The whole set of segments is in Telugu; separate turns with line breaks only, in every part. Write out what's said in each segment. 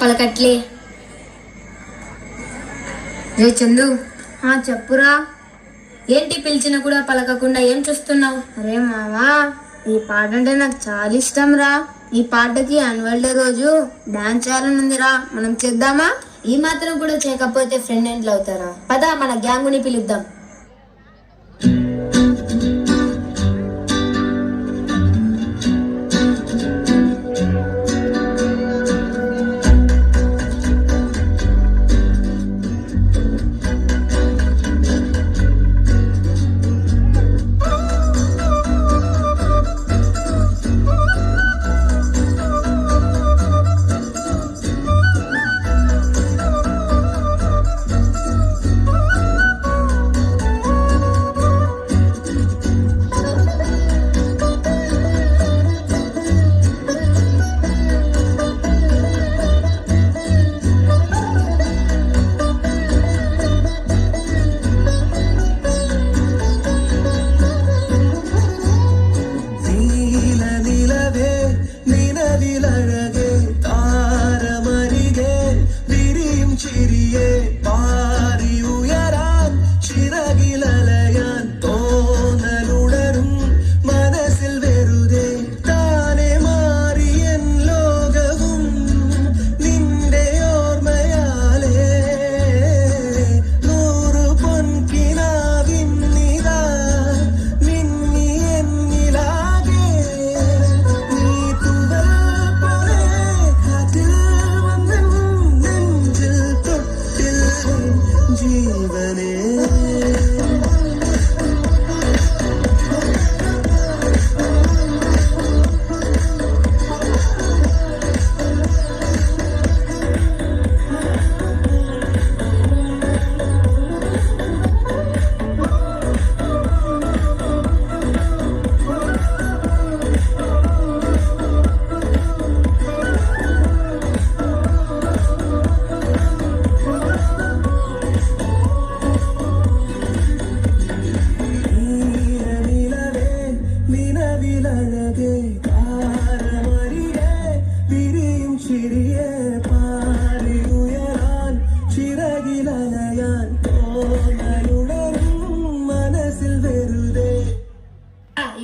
పలకట్లే. రే చందు,
చెప్పురా.
ఏంటి పిలిచినా కూడా పలకకుండా ఏం చూస్తున్నావు?
అరే మామా, ఈ పాట అంటే నాకు చాలా ఇష్టం రా. ఈ పాటకి యాన్యువల్ డే రోజు డాన్స్ చేయాలని ఉందిరా, మనం చేద్దామా?
ఈ మాత్రం కూడా చేయకపోతే ఫ్రెండ్ ఎంట్లు అవుతారా? పద మన గ్యాంగుని పిలుద్దాం.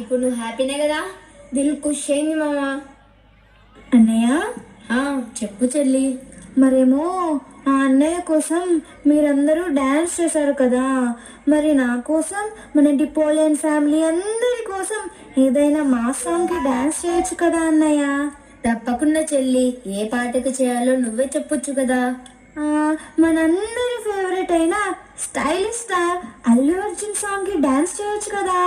ఇప్పుడు నువ్వు హ్యాపీనే కదా?
దిల్ ఖుష్ అయింది మామా.
అన్నయ్య,
చెప్పు చెల్లి.
మరేమో ఆ అన్నయ్య కోసం మీరందరూ డాన్స్ చేశారు కదా, మరి నా కోసం, మన డిపోలియన్ ఫ్యామిలీ అందరి కోసం ఏదైనా మా సాంగ్కి డాన్స్ చేయొచ్చు కదా అన్నయ్య?
తప్పకుండా చెల్లి, ఏ పాటకు చేయాలో నువ్వే చెప్పొచ్చు కదా.
మనందరి ఫేవరెట్ అయిన స్టైలిష్ స్టార్ అల్లు అర్జున్ సాంగ్కి డాన్స్ చేయొచ్చు కదా.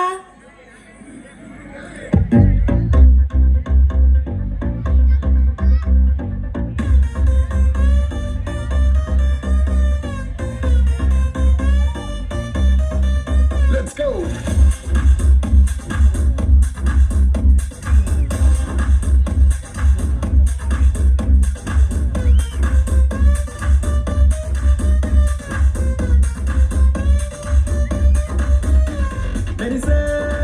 Let's go! Ready, set!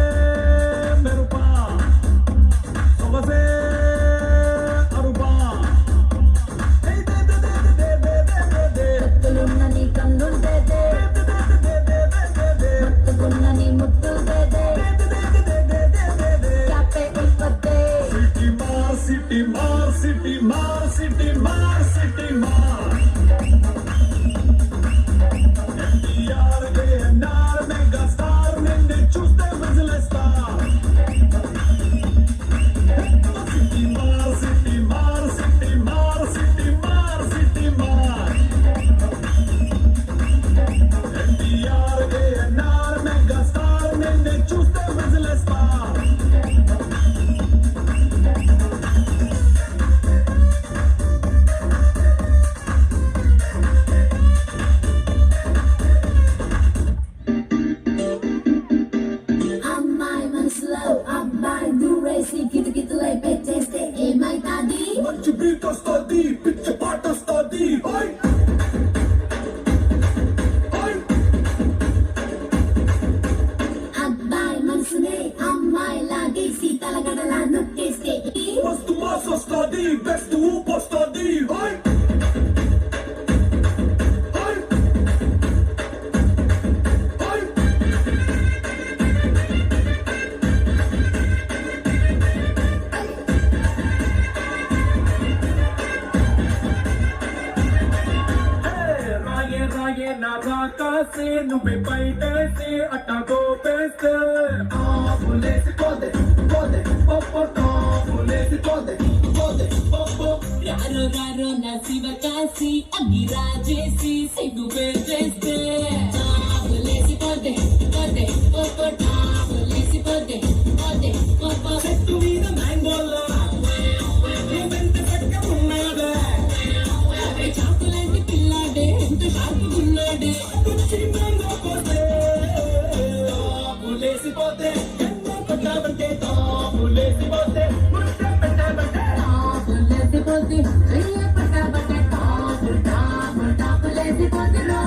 రాకాసి నువ్వే బయటేసి అట్టగో పేస్తే ఆపులేసి పోదే పోదే ఒప్పో తాపులేసి పోదే పోదే ఒప్పో
రారో రారో నా శివ కాసి అగ్గి రాజేసి సిగ్గు పేచేస్తే టాపులేసి పోతే పోతే ఒప్పో టాపులేసి పోతే పోతే ఒప్పో
చెట్టు మీద మ్యాంగోలా నువ్వెంత చక్కగున్నావే
చాకులాంటి పిల్లాడే ఎంత షార్పుకున్నాడే
కుచ్చి మ్యాంగో పోతే తాపులేసి పోతే ఎన్నో కొట్టావంటే తాపులేసి పోతే ముట్ట పెట్టావంటే
టాపులేసి పోతే చెయ్య పట్టాబట్టే టాపులేసి పోతే రా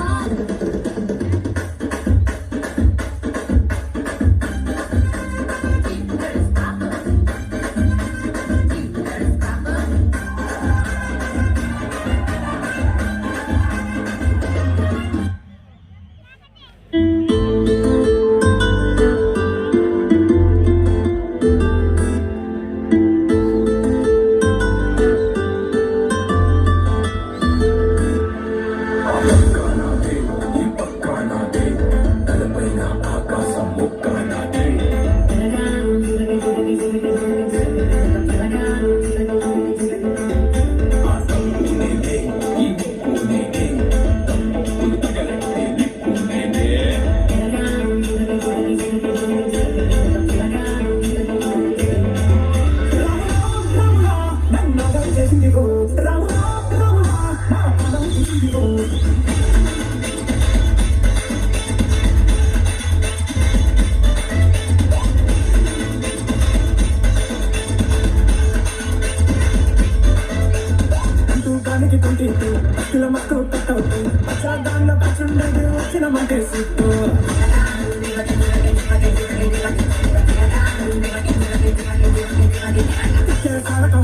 వచ్చినమంటే సిట్టు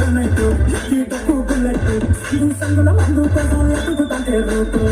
ఉన్నట్టు కీటకు బుల్లెట్టు సంగుల మందు కోసం ఎదుగుతంటే రూపు